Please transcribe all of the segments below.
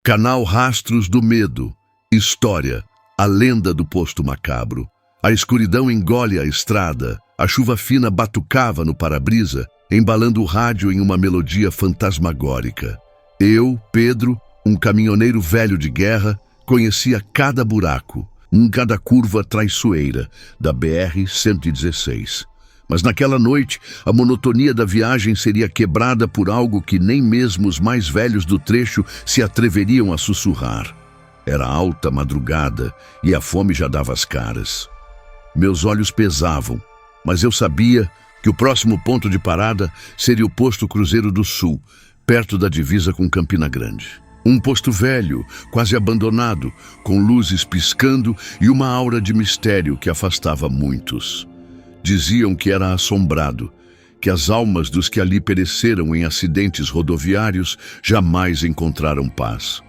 Canal Rastros do Medo. História. A lenda do posto macabro. A escuridão engole a estrada. A chuva fina batucava no para-brisa, embalando o rádio em uma melodia fantasmagórica. Eu, Pedro, um caminhoneiro velho de guerra, conhecia cada buraco, cada curva traiçoeira da BR-116. Mas naquela noite, a monotonia da viagem seria quebrada por algo que nem mesmo os mais velhos do trecho se atreveriam a sussurrar. Era alta madrugada e a fome já dava as caras. Meus olhos pesavam, mas eu sabia que o próximo ponto de parada seria o posto Cruzeiro do Sul, perto da divisa com Campina Grande. Um posto velho, quase abandonado, com luzes piscando e uma aura de mistério que afastava muitos. Diziam que era assombrado, que as almas dos que ali pereceram em acidentes rodoviários jamais encontraram paz.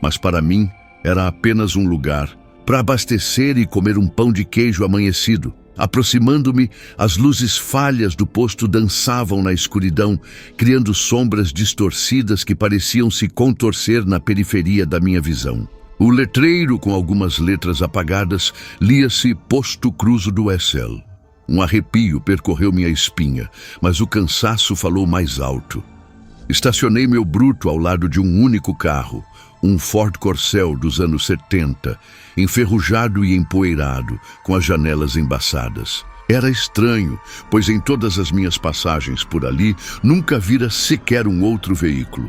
Mas para mim era apenas um lugar para abastecer e comer um pão de queijo amanhecido. Aproximando-me, as luzes falhas do posto dançavam na escuridão, criando sombras distorcidas que pareciam se contorcer na periferia da minha visão. O letreiro, com algumas letras apagadas, lia-se Posto Cruzo do Excel. Um arrepio percorreu minha espinha, mas o cansaço falou mais alto. Estacionei meu bruto ao lado de um único carro, um Ford Corcel dos anos 70, enferrujado e empoeirado, com as janelas embaçadas. Era estranho, pois em todas as minhas passagens por ali, nunca vira sequer um outro veículo.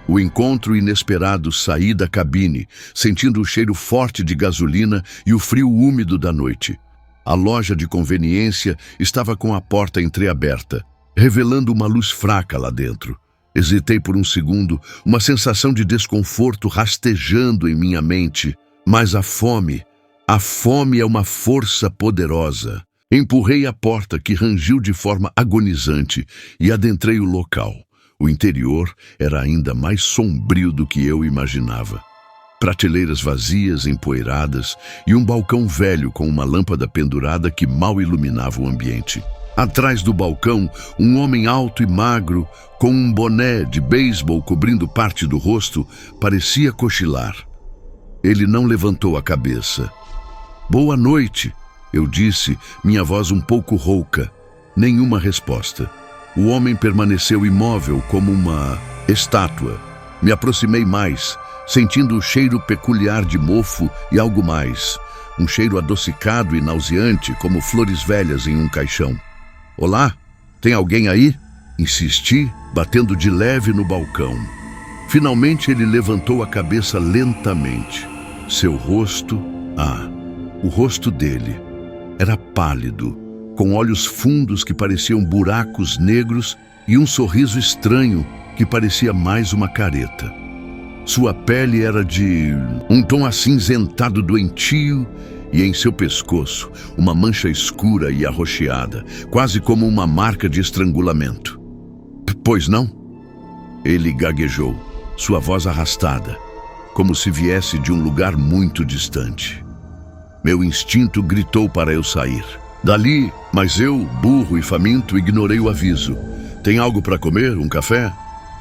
O encontro inesperado saí da cabine, sentindo o cheiro forte de gasolina e o frio úmido da noite. A loja de conveniência estava com a porta entreaberta, revelando uma luz fraca lá dentro. Hesitei por um segundo, uma sensação de desconforto rastejando em minha mente. Mas a fome é uma força poderosa. Empurrei a porta, que rangiu de forma agonizante, e adentrei o local. O interior era ainda mais sombrio do que eu imaginava. Prateleiras vazias, empoeiradas, e um balcão velho com uma lâmpada pendurada que mal iluminava o ambiente. Atrás do balcão, um homem alto e magro, com um boné de beisebol cobrindo parte do rosto, parecia cochilar. Ele não levantou a cabeça. "Boa noite", eu disse, minha voz um pouco rouca. Nenhuma resposta. O homem permaneceu imóvel como uma estátua. Me aproximei mais, sentindo o cheiro peculiar de mofo e algo mais. Um cheiro adocicado e nauseante, como flores velhas em um caixão. "Olá, tem alguém aí?" Insisti, batendo de leve no balcão. Finalmente ele levantou a cabeça lentamente. Seu rosto, o rosto dele, era pálido, com olhos fundos que pareciam buracos negros e um sorriso estranho que parecia mais uma careta. Sua pele era de um tom acinzentado doentio e em seu pescoço uma mancha escura e arroxeada, quase como uma marca de estrangulamento. "Pois não?" Ele gaguejou, sua voz arrastada, como se viesse de um lugar muito distante. Meu instinto gritou para eu sair dali, mas eu, burro e faminto, ignorei o aviso. "Tem algo para comer? Um café?"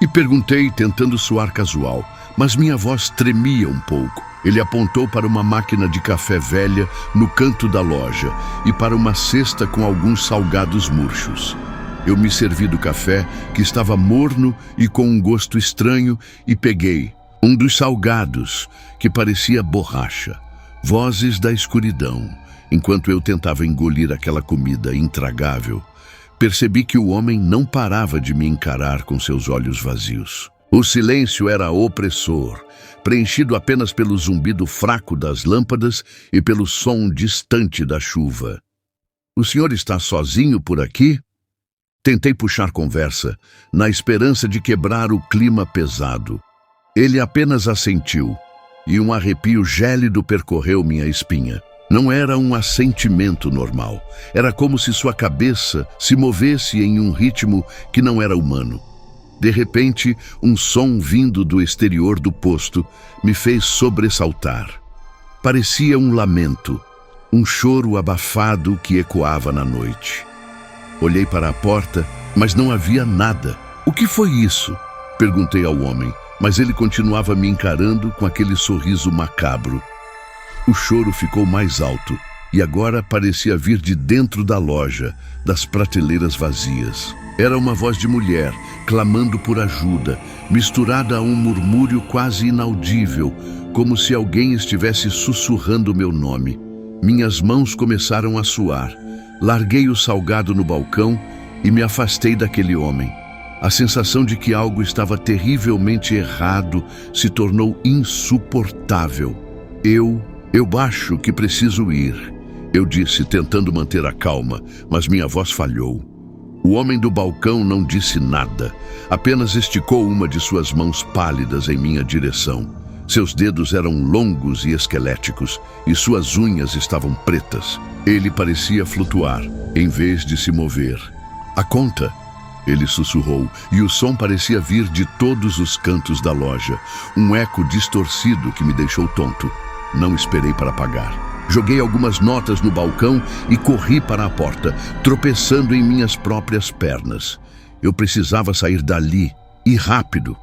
E perguntei, tentando soar casual, mas minha voz tremia um pouco. Ele apontou para uma máquina de café velha no canto da loja e para uma cesta com alguns salgados murchos. Eu me servi do café, que estava morno e com um gosto estranho, e peguei um dos salgados, que parecia borracha. Vozes da escuridão. Enquanto eu tentava engolir aquela comida intragável, percebi que o homem não parava de me encarar com seus olhos vazios. O silêncio era opressor, preenchido apenas pelo zumbido fraco das lâmpadas e pelo som distante da chuva. "O senhor está sozinho por aqui?" Tentei puxar conversa, na esperança de quebrar o clima pesado. Ele apenas assentiu, e um arrepio gélido percorreu minha espinha. Não era um assentimento normal. Era como se sua cabeça se movesse em um ritmo que não era humano. De repente, um som vindo do exterior do posto me fez sobressaltar. Parecia um lamento, um choro abafado que ecoava na noite. Olhei para a porta, mas não havia nada. "O que foi isso?" perguntei ao homem, mas ele continuava me encarando com aquele sorriso macabro. O choro ficou mais alto e agora parecia vir de dentro da loja, das prateleiras vazias. Era uma voz de mulher, clamando por ajuda, misturada a um murmúrio quase inaudível, como se alguém estivesse sussurrando meu nome. Minhas mãos começaram a suar. Larguei o salgado no balcão e me afastei daquele homem. A sensação de que algo estava terrivelmente errado se tornou insuportável. Eu acho que preciso ir, eu disse, tentando manter a calma, mas minha voz falhou. O homem do balcão não disse nada, apenas esticou uma de suas mãos pálidas em minha direção. Seus dedos eram longos e esqueléticos, e suas unhas estavam pretas. Ele parecia flutuar, em vez de se mover. "A conta!" ele sussurrou, e o som parecia vir de todos os cantos da loja. Um eco distorcido que me deixou tonto. Não esperei para pagar. Joguei algumas notas no balcão e corri para a porta, tropeçando em minhas próprias pernas. Eu precisava sair dali, e rápido.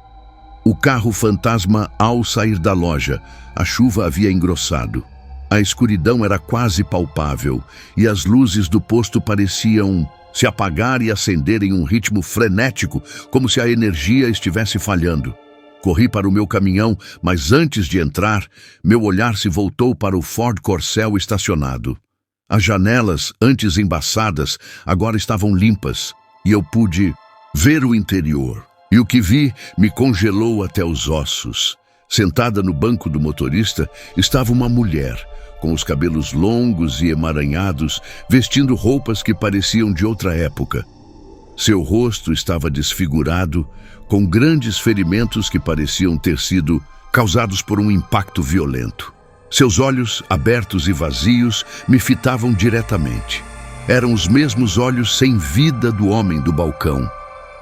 O carro fantasma ao sair da loja, a chuva havia engrossado. A escuridão era quase palpável, e as luzes do posto pareciam se apagar e acender em um ritmo frenético, como se a energia estivesse falhando. Corri para o meu caminhão, mas antes de entrar, meu olhar se voltou para o Ford Corcel estacionado. As janelas, antes embaçadas, agora estavam limpas, e eu pude ver o interior. E o que vi me congelou até os ossos. Sentada no banco do motorista estava uma mulher, com os cabelos longos e emaranhados, vestindo roupas que pareciam de outra época. Seu rosto estava desfigurado, com grandes ferimentos que pareciam ter sido causados por um impacto violento. Seus olhos, abertos e vazios, me fitavam diretamente. Eram os mesmos olhos sem vida do homem do balcão.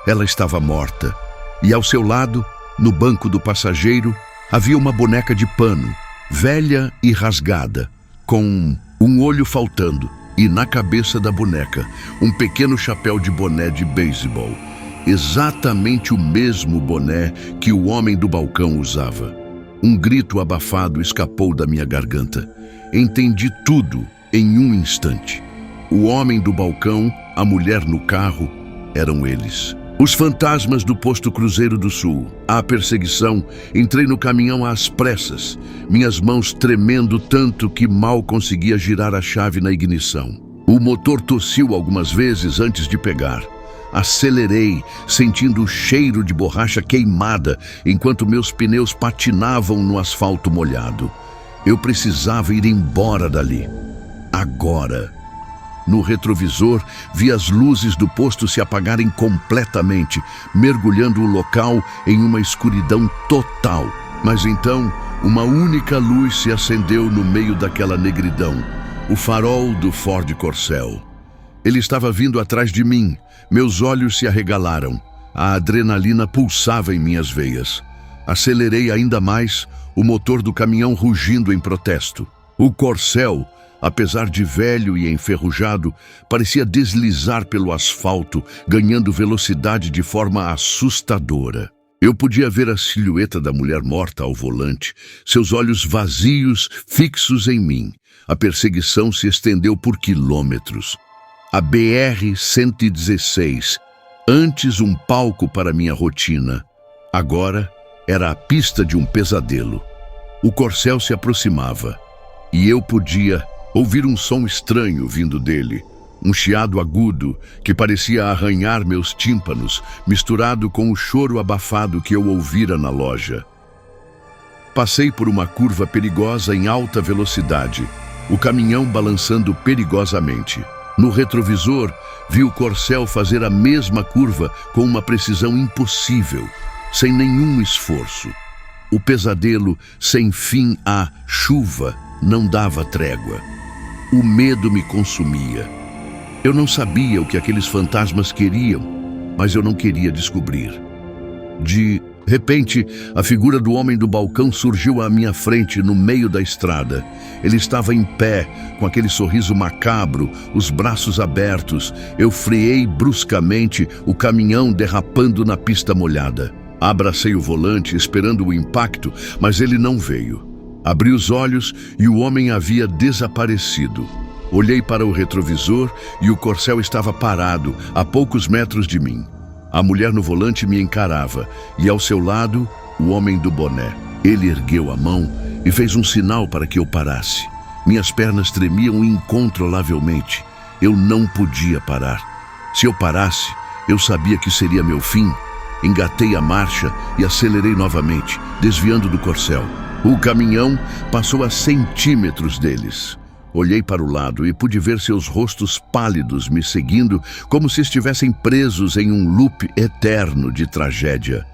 Ela estava morta, e ao seu lado, no banco do passageiro, havia uma boneca de pano, velha e rasgada, com um olho faltando, e na cabeça da boneca, um pequeno chapéu de boné de beisebol. Exatamente o mesmo boné que o homem do balcão usava. Um grito abafado escapou da minha garganta. Entendi tudo em um instante. O homem do balcão, a mulher no carro, eram eles. Os fantasmas do posto Cruzeiro do Sul. À perseguição, entrei no caminhão às pressas, minhas mãos tremendo tanto que mal conseguia girar a chave na ignição. O motor tossiu algumas vezes antes de pegar. Acelerei, sentindo o cheiro de borracha queimada, enquanto meus pneus patinavam no asfalto molhado. Eu precisava ir embora dali. Agora. No retrovisor, vi as luzes do posto se apagarem completamente, mergulhando o local em uma escuridão total. Mas então, uma única luz se acendeu no meio daquela negridão. O farol do Ford Corcel. Ele estava vindo atrás de mim. Meus olhos se arregalaram. A adrenalina pulsava em minhas veias. Acelerei ainda mais, o motor do caminhão rugindo em protesto. O Corcel, apesar de velho e enferrujado, parecia deslizar pelo asfalto, ganhando velocidade de forma assustadora. Eu podia ver a silhueta da mulher morta ao volante, seus olhos vazios, fixos em mim. A perseguição se estendeu por quilômetros. A BR-116, antes um palco para minha rotina, agora era a pista de um pesadelo. O Corcel se aproximava, e eu podia ouvir um som estranho vindo dele, um chiado agudo que parecia arranhar meus tímpanos, misturado com o choro abafado que eu ouvira na loja. Passei por uma curva perigosa em alta velocidade, o caminhão balançando perigosamente. No retrovisor, vi o Corcel fazer a mesma curva com uma precisão impossível, sem nenhum esforço. O pesadelo sem fim, a chuva, não dava trégua. O medo me consumia. Eu não sabia o que aqueles fantasmas queriam, mas eu não queria descobrir. De repente, a figura do homem do balcão surgiu à minha frente no meio da estrada. Ele estava em pé, com aquele sorriso macabro, os braços abertos. Eu freei bruscamente, o caminhão derrapando na pista molhada. Abracei o volante esperando o impacto, mas ele não veio. Abri os olhos e o homem havia desaparecido. Olhei para o retrovisor e o Corcel estava parado, a poucos metros de mim. A mulher no volante me encarava e ao seu lado, o homem do boné. Ele ergueu a mão e fez um sinal para que eu parasse. Minhas pernas tremiam incontrolavelmente. Eu não podia parar. Se eu parasse, eu sabia que seria meu fim. Engatei a marcha e acelerei novamente, desviando do Corcel. O caminhão passou a centímetros deles. Olhei para o lado e pude ver seus rostos pálidos me seguindo, como se estivessem presos em um loop eterno de tragédia.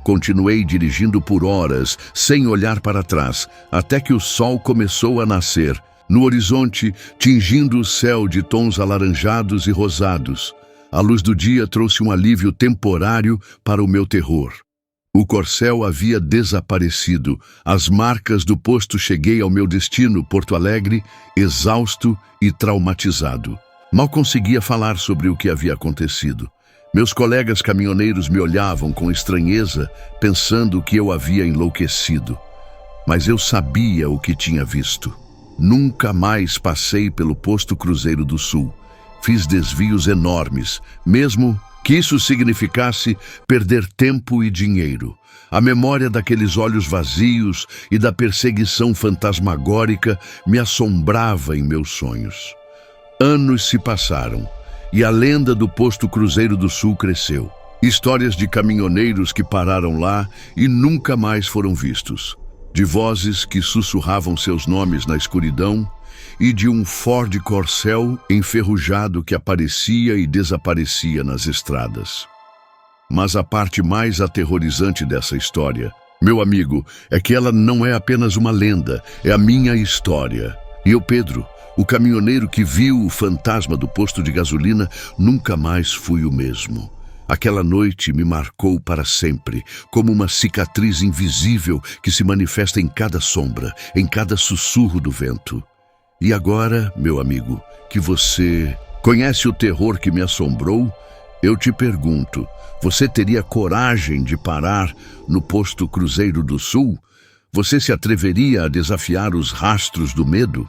Continuei dirigindo por horas, sem olhar para trás, até que o sol começou a nascer, no horizonte, tingindo o céu de tons alaranjados e rosados. A luz do dia trouxe um alívio temporário para o meu terror. O Corcel havia desaparecido. Às marcas do posto cheguei ao meu destino, Porto Alegre, exausto e traumatizado. Mal conseguia falar sobre o que havia acontecido. Meus colegas caminhoneiros me olhavam com estranheza, pensando que eu havia enlouquecido. Mas eu sabia o que tinha visto. Nunca mais passei pelo posto Cruzeiro do Sul. Fiz desvios enormes, mesmo que isso significasse perder tempo e dinheiro. A memória daqueles olhos vazios e da perseguição fantasmagórica me assombrava em meus sonhos. Anos se passaram e a lenda do posto Cruzeiro do Sul cresceu. Histórias de caminhoneiros que pararam lá e nunca mais foram vistos. De vozes que sussurravam seus nomes na escuridão e de um Ford Corcel enferrujado que aparecia e desaparecia nas estradas. Mas a parte mais aterrorizante dessa história, meu amigo, é que ela não é apenas uma lenda, é a minha história. E eu, Pedro, o caminhoneiro que viu o fantasma do posto de gasolina, nunca mais fui o mesmo. Aquela noite me marcou para sempre, como uma cicatriz invisível que se manifesta em cada sombra, em cada sussurro do vento. E agora, meu amigo, que você conhece o terror que me assombrou, eu te pergunto, você teria coragem de parar no posto Cruzeiro do Sul? Você se atreveria a desafiar os rastros do medo?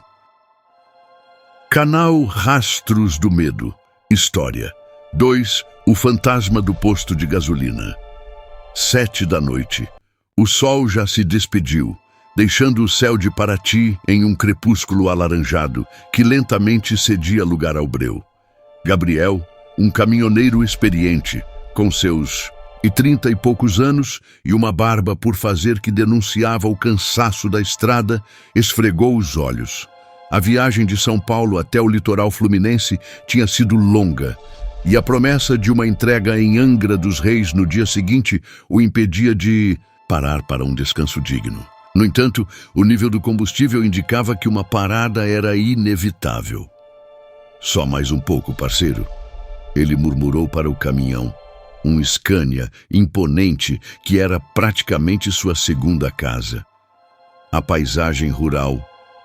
Canal Rastros do Medo. História. 2. O fantasma do posto de gasolina. 7 da noite. O sol já se despediu, deixando o céu de Paraty em um crepúsculo alaranjado que lentamente cedia lugar ao breu. Gabriel, um caminhoneiro experiente, com seus 30 e poucos anos e uma barba por fazer que denunciava o cansaço da estrada, esfregou os olhos. A viagem de São Paulo até o litoral fluminense tinha sido longa, e a promessa de uma entrega em Angra dos Reis no dia seguinte o impedia de parar para um descanso digno. No entanto, o nível do combustível indicava que uma parada era inevitável. Só mais um pouco, parceiro. Ele murmurou para o caminhão, um Scania imponente que era praticamente sua segunda casa. A paisagem rural,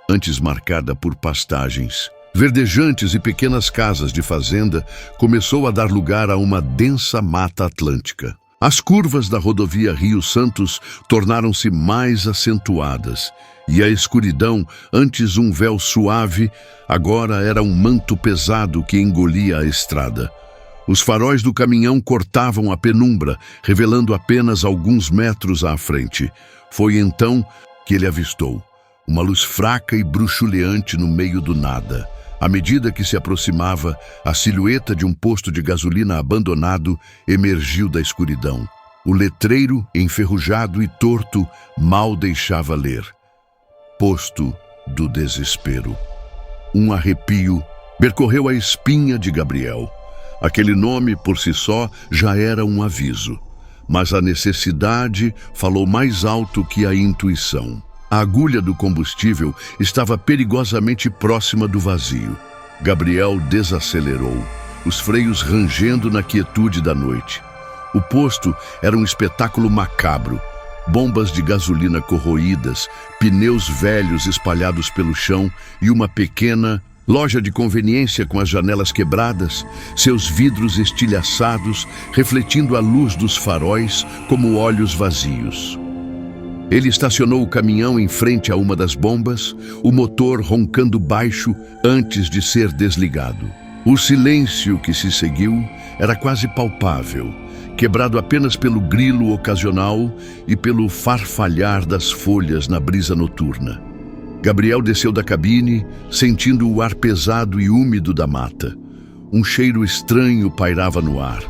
antes marcada por pastagens verdejantes e pequenas casas de fazenda, começou a dar lugar a uma densa mata atlântica. As curvas da rodovia Rio Santos tornaram-se mais acentuadas, e a escuridão, antes um véu suave, agora era um manto pesado que engolia a estrada. Os faróis do caminhão cortavam a penumbra, revelando apenas alguns metros à frente. Foi então que ele avistou uma luz fraca e bruxuleante no meio do nada. À medida que se aproximava, a silhueta de um posto de gasolina abandonado emergiu da escuridão. O letreiro, enferrujado e torto, mal deixava ler. Posto do Desespero. Um arrepio percorreu a espinha de Gabriel. Aquele nome, por si só, já era um aviso. Mas a necessidade falou mais alto que a intuição. A agulha do combustível estava perigosamente próxima do vazio. Gabriel desacelerou, os freios rangendo na quietude da noite. O posto era um espetáculo macabro. Bombas de gasolina corroídas, pneus velhos espalhados pelo chão e uma pequena, Loja de conveniência com as janelas quebradas, seus vidros estilhaçados, refletindo a luz dos faróis como olhos vazios. Ele estacionou o caminhão em frente a uma das bombas, o motor roncando baixo antes de ser desligado. O silêncio que se seguiu era quase palpável, quebrado apenas pelo grilo ocasional e pelo farfalhar das folhas na brisa noturna. Gabriel desceu da cabine, sentindo o ar pesado e úmido da mata. Um cheiro estranho pairava no ar,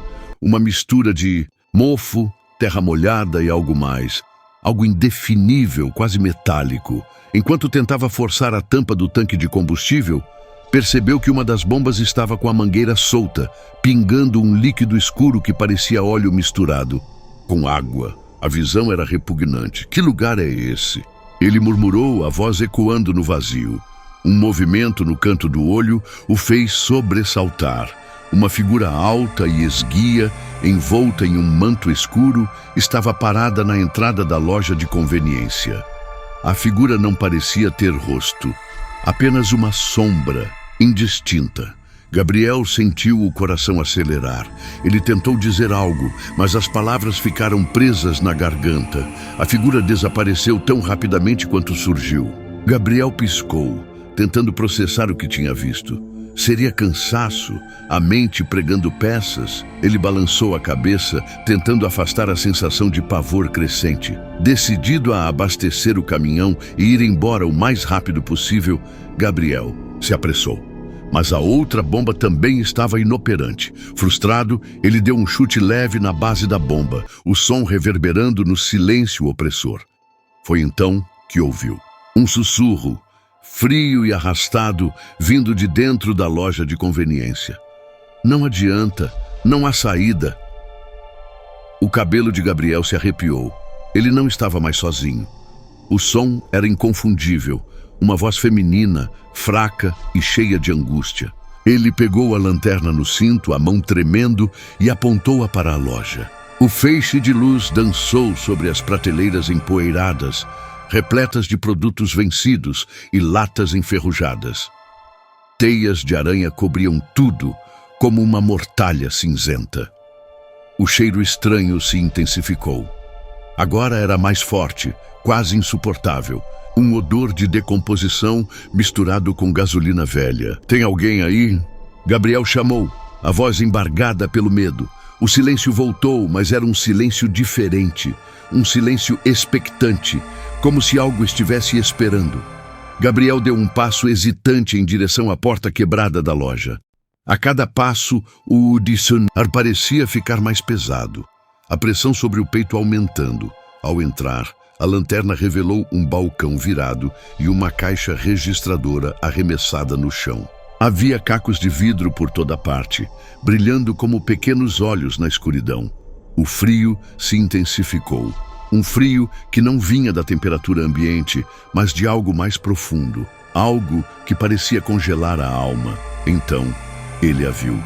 uma mistura de mofo, terra molhada e algo mais. Algo indefinível, quase metálico. Enquanto tentava forçar a tampa do tanque de combustível, percebeu que uma das bombas estava com a mangueira solta, pingando um líquido escuro que parecia óleo misturado com água. A visão era repugnante. Que lugar é esse? Ele murmurou, a voz ecoando no vazio. Um movimento no canto do olho o fez sobressaltar. Uma figura alta e esguia, envolta em um manto escuro, estava parada na entrada da loja de conveniência. A figura não parecia ter rosto, apenas uma sombra, indistinta. Gabriel sentiu o coração acelerar. Ele tentou dizer algo, mas as palavras ficaram presas na garganta. A figura desapareceu tão rapidamente quanto surgiu. Gabriel piscou, tentando processar o que tinha visto. Seria cansaço, a mente pregando peças? Ele balançou a cabeça, tentando afastar a sensação de pavor crescente. Decidido a abastecer o caminhão e ir embora o mais rápido possível, Gabriel se apressou. Mas a outra bomba também estava inoperante. Frustrado, ele deu um chute leve na base da bomba, o som reverberando no silêncio opressor. Foi então que ouviu um sussurro, frio e arrastado, vindo de dentro da loja de conveniência. Não adianta, não há saída. O cabelo de Gabriel se arrepiou. Ele não estava mais sozinho. O som era inconfundível, uma voz feminina, fraca e cheia de angústia. Ele pegou a lanterna no cinto, a mão tremendo, e apontou-a para a loja. O feixe de luz dançou sobre as prateleiras empoeiradas, repletas de produtos vencidos e latas enferrujadas. Teias de aranha cobriam tudo, como uma mortalha cinzenta. O cheiro estranho se intensificou. Agora era mais forte, quase insuportável. Um odor de decomposição misturado com gasolina velha. Tem alguém aí? Gabriel chamou, a voz embargada pelo medo. O silêncio voltou, mas era um silêncio diferente. Um silêncio expectante, como se algo estivesse esperando. Gabriel deu um passo hesitante em direção à porta quebrada da loja. A cada passo, o dissonar parecia ficar mais pesado, a pressão sobre o peito aumentando. Ao entrar, a lanterna revelou um balcão virado e uma caixa registradora arremessada no chão. Havia cacos de vidro por toda parte, brilhando como pequenos olhos na escuridão. O frio se intensificou. Um frio que não vinha da temperatura ambiente, mas de algo mais profundo. Algo que parecia congelar a alma. Então, ele a viu.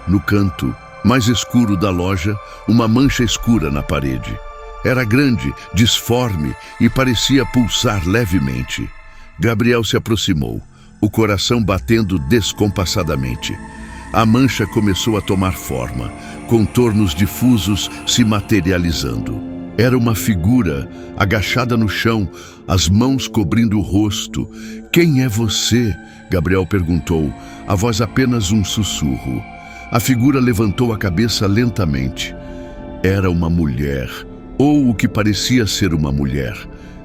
No canto mais escuro da loja, uma mancha escura na parede. Era grande, disforme e parecia pulsar levemente. Gabriel se aproximou, o coração batendo descompassadamente. A mancha começou a tomar forma, contornos difusos se materializando. Era uma figura, agachada no chão, as mãos cobrindo o rosto. "Quem é você?" Gabriel perguntou, a voz apenas um sussurro. A figura levantou a cabeça lentamente. Era uma mulher, ou o que parecia ser uma mulher.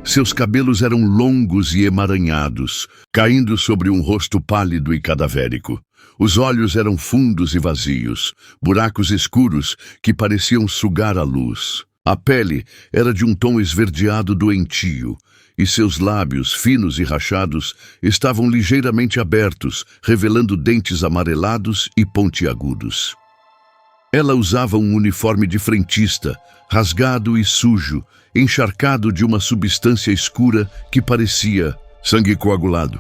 Seus cabelos eram longos e emaranhados, caindo sobre um rosto pálido e cadavérico. Os olhos eram fundos e vazios, buracos escuros que pareciam sugar a luz. A pele era de um tom esverdeado doentio, e seus lábios, finos e rachados, estavam ligeiramente abertos, revelando dentes amarelados e pontiagudos. Ela usava um uniforme de frentista, rasgado e sujo, encharcado de uma substância escura que parecia sangue coagulado.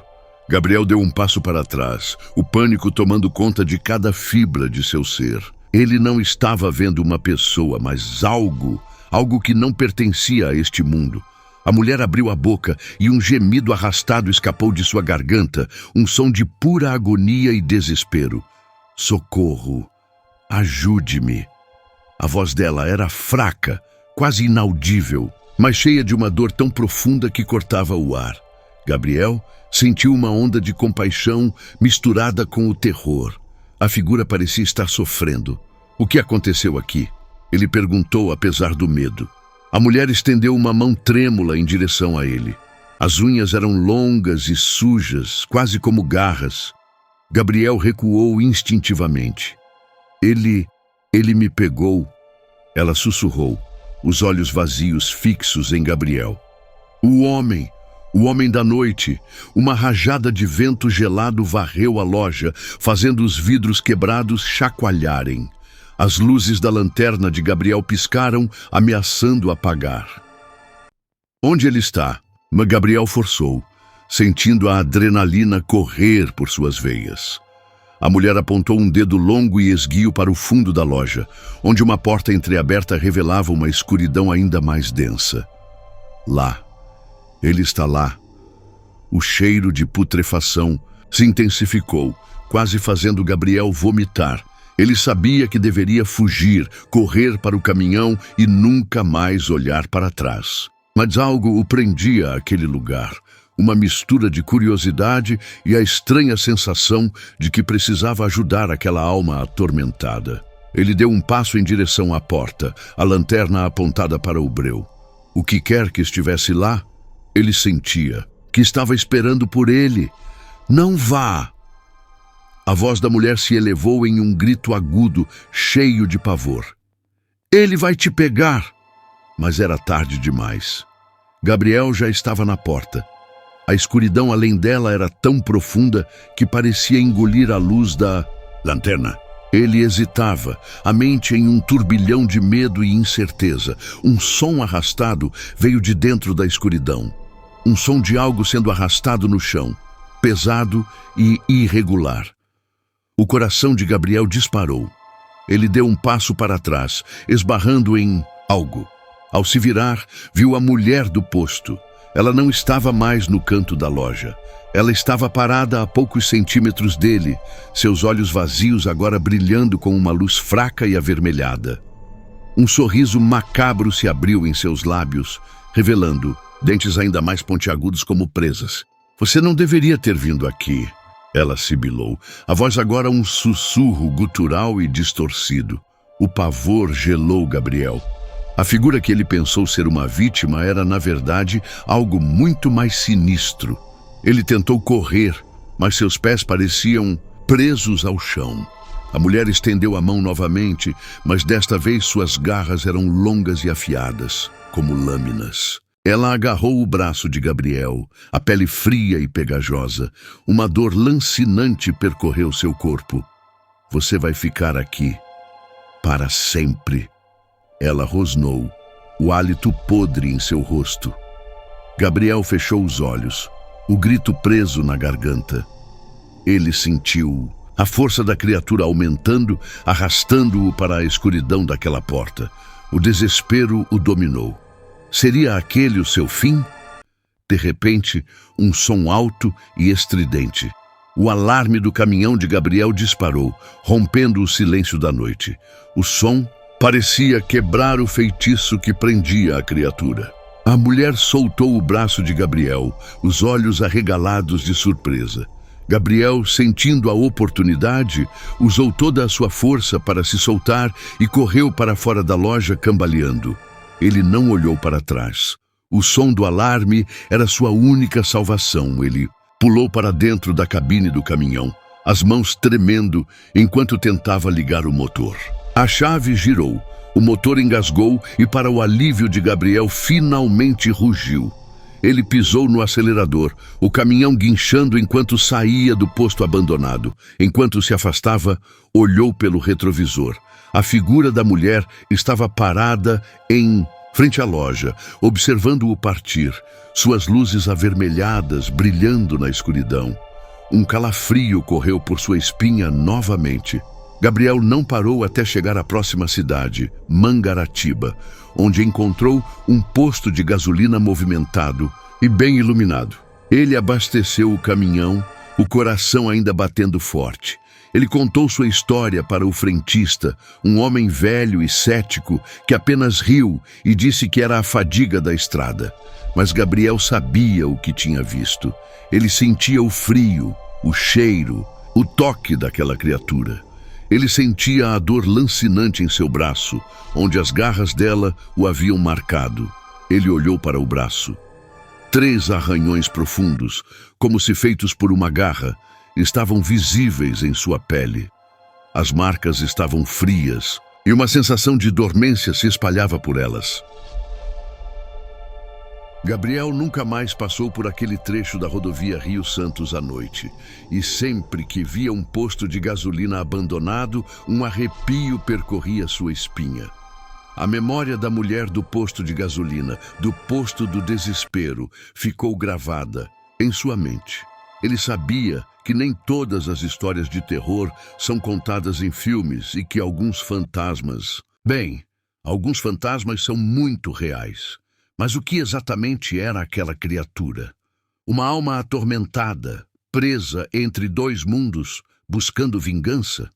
Gabriel deu um passo para trás, o pânico tomando conta de cada fibra de seu ser. Ele não estava vendo uma pessoa, mas algo que não pertencia a este mundo. A mulher abriu a boca e um gemido arrastado escapou de sua garganta, um som de pura agonia e desespero. Socorro! Ajude-me! A voz dela era fraca, quase inaudível, mas cheia de uma dor tão profunda que cortava o ar. Gabriel sentiu uma onda de compaixão misturada com o terror. A figura parecia estar sofrendo. O que aconteceu aqui? Ele perguntou, apesar do medo. A mulher estendeu uma mão trêmula em direção a ele. As unhas eram longas e sujas, quase como garras. Gabriel recuou instintivamente. Ele me pegou. Ela sussurrou, os olhos vazios fixos em Gabriel. O homem da noite. Uma rajada de vento gelado varreu a loja, fazendo os vidros quebrados chacoalharem. As luzes da lanterna de Gabriel piscaram, ameaçando apagar. Onde ele está? Gabriel forçou, sentindo a adrenalina correr por suas veias. A mulher apontou um dedo longo e esguio para o fundo da loja, onde uma porta entreaberta revelava uma escuridão ainda mais densa. Lá. Ele está lá. O cheiro de putrefação se intensificou, quase fazendo Gabriel vomitar. Ele sabia que deveria fugir, correr para o caminhão e nunca mais olhar para trás. Mas algo o prendia àquele lugar, uma mistura de curiosidade e a estranha sensação de que precisava ajudar aquela alma atormentada. Ele deu um passo em direção à porta, a lanterna apontada para o breu. O que quer que estivesse lá, ele sentia que estava esperando por ele. Não vá! A voz da mulher se elevou em um grito agudo, cheio de pavor. Ele vai te pegar! Mas era tarde demais. Gabriel já estava na porta. A escuridão além dela era tão profunda que parecia engolir a luz da lanterna. Ele hesitava, a mente em um turbilhão de medo e incerteza. Um som arrastado veio de dentro da escuridão. Um som de algo sendo arrastado no chão, pesado e irregular. O coração de Gabriel disparou. Ele deu um passo para trás, esbarrando em algo. Ao se virar, viu a mulher do posto. Ela não estava mais no canto da loja. Ela estava parada a poucos centímetros dele, seus olhos vazios agora brilhando com uma luz fraca e avermelhada. Um sorriso macabro se abriu em seus lábios, revelando dentes ainda mais pontiagudos como presas. Você não deveria ter vindo aqui. Ela sibilou, a voz agora um sussurro gutural e distorcido. O pavor gelou Gabriel. A figura que ele pensou ser uma vítima era, na verdade, algo muito mais sinistro. Ele tentou correr, mas seus pés pareciam presos ao chão. A mulher estendeu a mão novamente, mas desta vez suas garras eram longas e afiadas, como lâminas. Ela agarrou o braço de Gabriel, a pele fria e pegajosa. Uma dor lancinante percorreu seu corpo. Você vai ficar aqui para sempre. Ela rosnou, o hálito podre em seu rosto. Gabriel fechou os olhos, o grito preso na garganta. Ele sentiu a força da criatura aumentando, arrastando-o para a escuridão daquela porta. O desespero o dominou. Seria aquele o seu fim? De repente, um som alto e estridente. O alarme do caminhão de Gabriel disparou, rompendo o silêncio da noite. O som parecia quebrar o feitiço que prendia a criatura. A mulher soltou o braço de Gabriel, os olhos arregalados de surpresa. Gabriel, sentindo a oportunidade, usou toda a sua força para se soltar e correu para fora da loja cambaleando. Ele não olhou para trás. O som do alarme era sua única salvação. Ele pulou para dentro da cabine do caminhão, as mãos tremendo enquanto tentava ligar o motor. A chave girou, o motor engasgou e, para o alívio de Gabriel, finalmente rugiu. Ele pisou no acelerador, o caminhão guinchando enquanto saía do posto abandonado. Enquanto se afastava, olhou pelo retrovisor. A figura da mulher estava parada em frente à loja, observando-o partir, suas luzes avermelhadas brilhando na escuridão. Um calafrio correu por sua espinha novamente. Gabriel não parou até chegar à próxima cidade, Mangaratiba, onde encontrou um posto de gasolina movimentado e bem iluminado. Ele abasteceu o caminhão, o coração ainda batendo forte. Ele contou sua história para o frentista, um homem velho e cético que apenas riu e disse que era a fadiga da estrada. Mas Gabriel sabia o que tinha visto. Ele sentia o frio, o cheiro, o toque daquela criatura. Ele sentia a dor lancinante em seu braço, onde as garras dela o haviam marcado. Ele olhou para o braço. 3 arranhões profundos, como se feitos por uma garra, estavam visíveis em sua pele. As marcas estavam frias e uma sensação de dormência se espalhava por elas. Gabriel nunca mais passou por aquele trecho da rodovia Rio Santos à noite, e sempre que via um posto de gasolina abandonado, um arrepio percorria sua espinha. A memória da mulher do posto de gasolina, do posto do desespero, ficou gravada em sua mente. Ele sabia que nem todas as histórias de terror são contadas em filmes e que alguns fantasmas são muito reais. Mas o que exatamente era aquela criatura? Uma alma atormentada, presa entre 2 mundos, buscando vingança?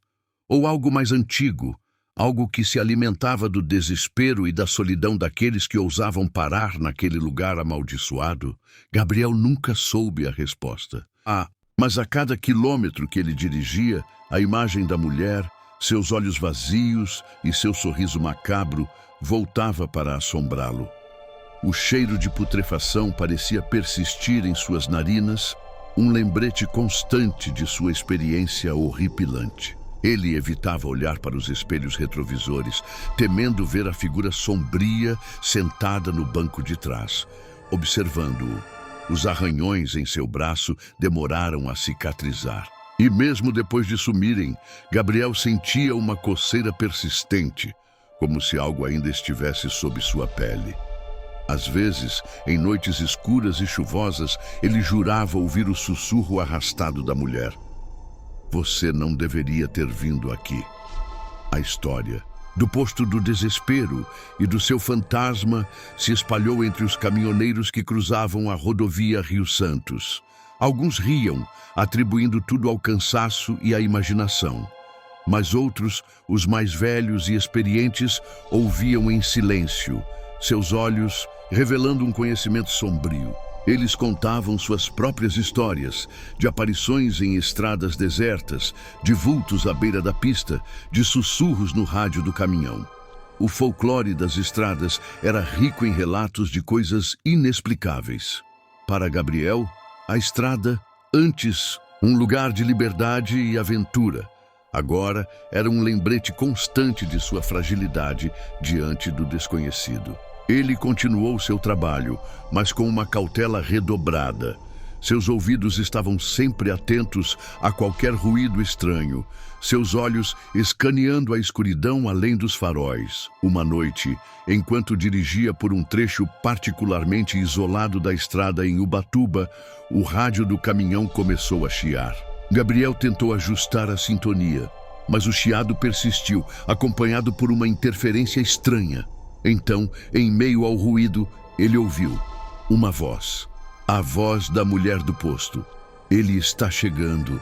Ou algo mais antigo, algo que se alimentava do desespero e da solidão daqueles que ousavam parar naquele lugar amaldiçoado? Gabriel nunca soube a resposta. Mas a cada quilômetro que ele dirigia, a imagem da mulher, seus olhos vazios e seu sorriso macabro voltava para assombrá-lo. O cheiro de putrefação parecia persistir em suas narinas, um lembrete constante de sua experiência horripilante. Ele evitava olhar para os espelhos retrovisores, temendo ver a figura sombria sentada no banco de trás, observando-o. Os arranhões em seu braço demoraram a cicatrizar. E mesmo depois de sumirem, Gabriel sentia uma coceira persistente, como se algo ainda estivesse sob sua pele. Às vezes, em noites escuras e chuvosas, ele jurava ouvir o sussurro arrastado da mulher. Você não deveria ter vindo aqui. A história do posto do desespero e do seu fantasma se espalhou entre os caminhoneiros que cruzavam a rodovia Rio Santos. Alguns riam, atribuindo tudo ao cansaço e à imaginação. Mas outros, os mais velhos e experientes, ouviam em silêncio, seus olhos revelando um conhecimento sombrio. Eles contavam suas próprias histórias, de aparições em estradas desertas, de vultos à beira da pista, de sussurros no rádio do caminhão. O folclore das estradas era rico em relatos de coisas inexplicáveis. Para Gabriel, a estrada, antes um lugar de liberdade e aventura, agora era um lembrete constante de sua fragilidade diante do desconhecido. Ele continuou seu trabalho, mas com uma cautela redobrada. Seus ouvidos estavam sempre atentos a qualquer ruído estranho, seus olhos escaneando a escuridão além dos faróis. Uma noite, enquanto dirigia por um trecho particularmente isolado da estrada em Ubatuba, o rádio do caminhão começou a chiar. Gabriel tentou ajustar a sintonia, mas o chiado persistiu, acompanhado por uma interferência estranha. Então, em meio ao ruído, ele ouviu uma voz. A voz da mulher do posto. Ele está chegando.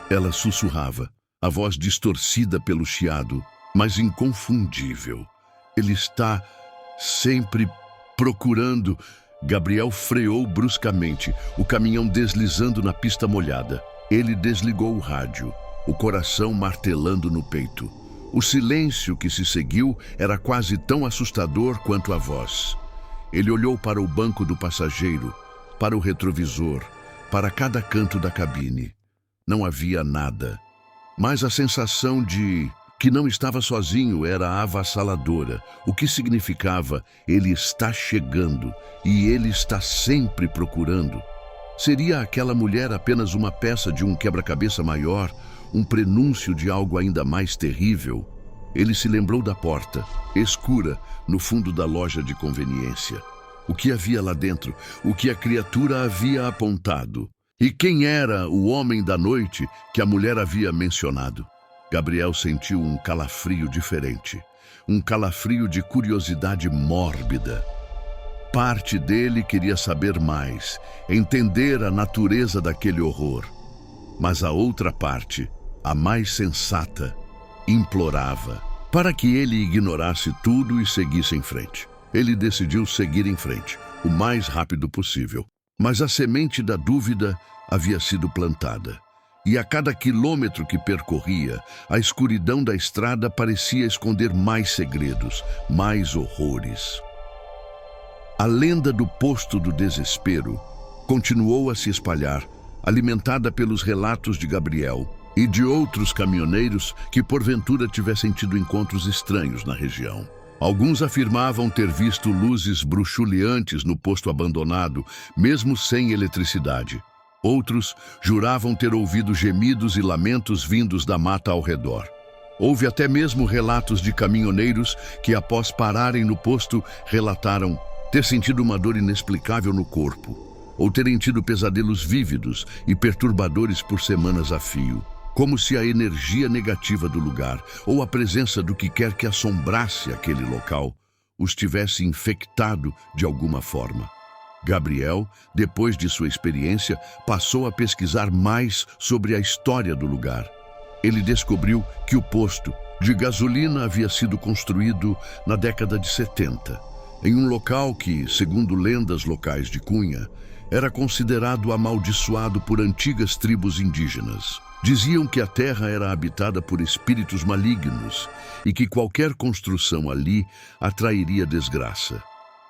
Ela sussurrava, a voz distorcida pelo chiado, mas inconfundível. Ele está sempre procurando. Gabriel freou bruscamente, o caminhão deslizando na pista molhada. Ele desligou o rádio, o coração martelando no peito. O silêncio que se seguiu era quase tão assustador quanto a voz. Ele olhou para o banco do passageiro, para o retrovisor, para cada canto da cabine. Não havia nada. Mas a sensação de que não estava sozinho era avassaladora, o que significava ele está chegando e ele está sempre procurando. Seria aquela mulher apenas uma peça de um quebra-cabeça maior, um prenúncio de algo ainda mais terrível? Ele se lembrou da porta, escura, no fundo da loja de conveniência. O que havia lá dentro? O que a criatura havia apontado? E quem era o homem da noite que a mulher havia mencionado? Gabriel sentiu um calafrio diferente, um calafrio de curiosidade mórbida. Parte dele queria saber mais, entender a natureza daquele horror. Mas a outra parte, a mais sensata, implorava para que ele ignorasse tudo e seguisse em frente. Ele decidiu seguir em frente, o mais rápido possível. Mas a semente da dúvida havia sido plantada. E a cada quilômetro que percorria, a escuridão da estrada parecia esconder mais segredos, mais horrores. A lenda do Posto do Desespero continuou a se espalhar, alimentada pelos relatos de Gabriel e de outros caminhoneiros que porventura tivessem tido encontros estranhos na região. Alguns afirmavam ter visto luzes bruxuleantes no posto abandonado, mesmo sem eletricidade. Outros juravam ter ouvido gemidos e lamentos vindos da mata ao redor. Houve até mesmo relatos de caminhoneiros que, após pararem no posto, relataram ter sentido uma dor inexplicável no corpo, ou terem tido pesadelos vívidos e perturbadores por semanas a fio, como se a energia negativa do lugar, ou a presença do que quer que assombrasse aquele local, os tivesse infectado de alguma forma. Gabriel, depois de sua experiência, passou a pesquisar mais sobre a história do lugar. Ele descobriu que o posto de gasolina havia sido construído na década de 70, em um local que, segundo lendas locais de Cunha, era considerado amaldiçoado por antigas tribos indígenas. Diziam que a terra era habitada por espíritos malignos e que qualquer construção ali atrairia desgraça.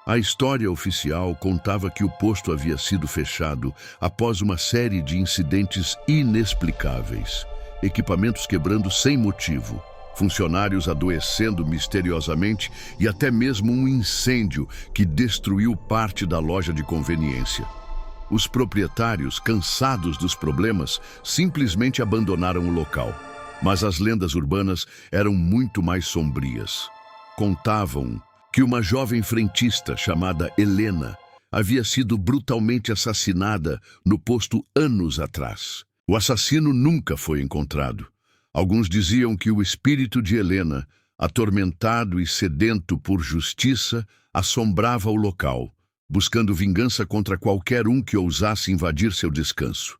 A história oficial contava que o posto havia sido fechado após uma série de incidentes inexplicáveis, equipamentos quebrando sem motivo, funcionários adoecendo misteriosamente e até mesmo um incêndio que destruiu parte da loja de conveniência. Os proprietários, cansados dos problemas, simplesmente abandonaram o local. Mas as lendas urbanas eram muito mais sombrias. Contavam que uma jovem frentista chamada Helena havia sido brutalmente assassinada no posto anos atrás. O assassino nunca foi encontrado. Alguns diziam que o espírito de Helena, atormentado e sedento por justiça, assombrava o local, buscando vingança contra qualquer um que ousasse invadir seu descanso.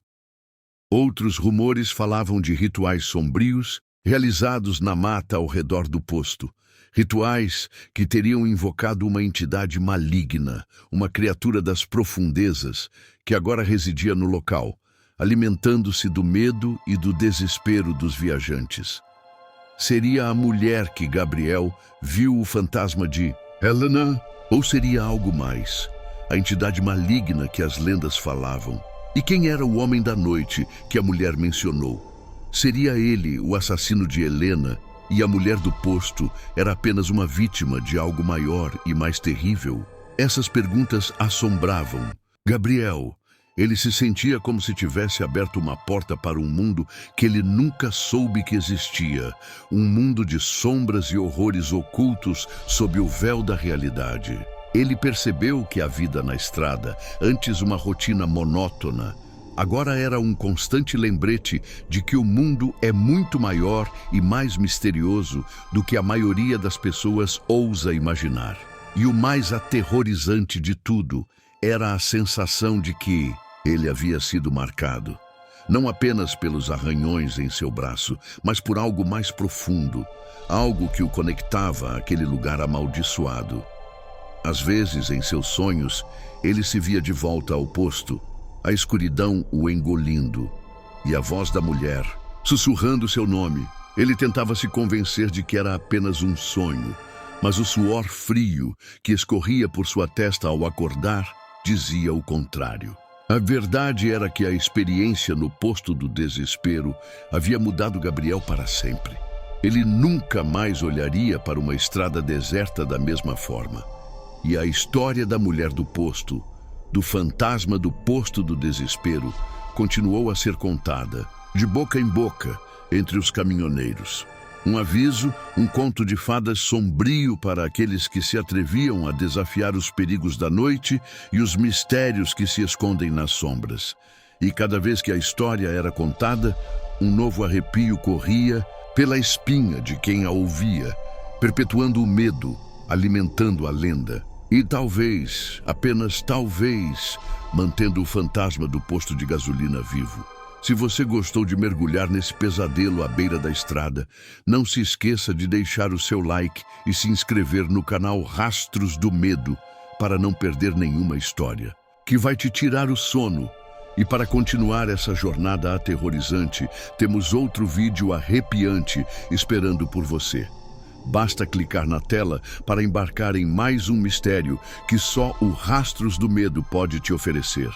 Outros rumores falavam de rituais sombrios realizados na mata ao redor do posto, rituais que teriam invocado uma entidade maligna, uma criatura das profundezas, que agora residia no local, alimentando-se do medo e do desespero dos viajantes. Seria a mulher que Gabriel viu o fantasma de Helena? Ou seria algo mais? A entidade maligna que as lendas falavam? E quem era o homem da noite que a mulher mencionou? Seria ele o assassino de Helena e a mulher do posto era apenas uma vítima de algo maior e mais terrível? Essas perguntas assombravam Gabriel. Ele se sentia como se tivesse aberto uma porta para um mundo que ele nunca soube que existia, um mundo de sombras e horrores ocultos sob o véu da realidade. Ele percebeu que a vida na estrada, antes uma rotina monótona, agora era um constante lembrete de que o mundo é muito maior e mais misterioso do que a maioria das pessoas ousa imaginar. E o mais aterrorizante de tudo era a sensação de que ele havia sido marcado, não apenas pelos arranhões em seu braço, mas por algo mais profundo, algo que o conectava àquele lugar amaldiçoado. Às vezes, em seus sonhos, ele se via de volta ao posto, a escuridão o engolindo, e a voz da mulher, sussurrando seu nome. Ele tentava se convencer de que era apenas um sonho, mas o suor frio que escorria por sua testa ao acordar dizia o contrário. A verdade era que a experiência no Posto do Desespero havia mudado Gabriel para sempre. Ele nunca mais olharia para uma estrada deserta da mesma forma. E a história da mulher do posto, do fantasma do Posto do Desespero, continuou a ser contada, de boca em boca, entre os caminhoneiros. Um aviso, um conto de fadas sombrio para aqueles que se atreviam a desafiar os perigos da noite e os mistérios que se escondem nas sombras. E cada vez que a história era contada, um novo arrepio corria pela espinha de quem a ouvia, perpetuando o medo, alimentando a lenda e talvez, apenas talvez, mantendo o fantasma do posto de gasolina vivo. Se você gostou de mergulhar nesse pesadelo à beira da estrada, não se esqueça de deixar o seu like e se inscrever no canal Rastros do Medo para não perder nenhuma história que vai te tirar o sono. E para continuar essa jornada aterrorizante, temos outro vídeo arrepiante esperando por você. Basta clicar na tela para embarcar em mais um mistério que só o Rastros do Medo pode te oferecer.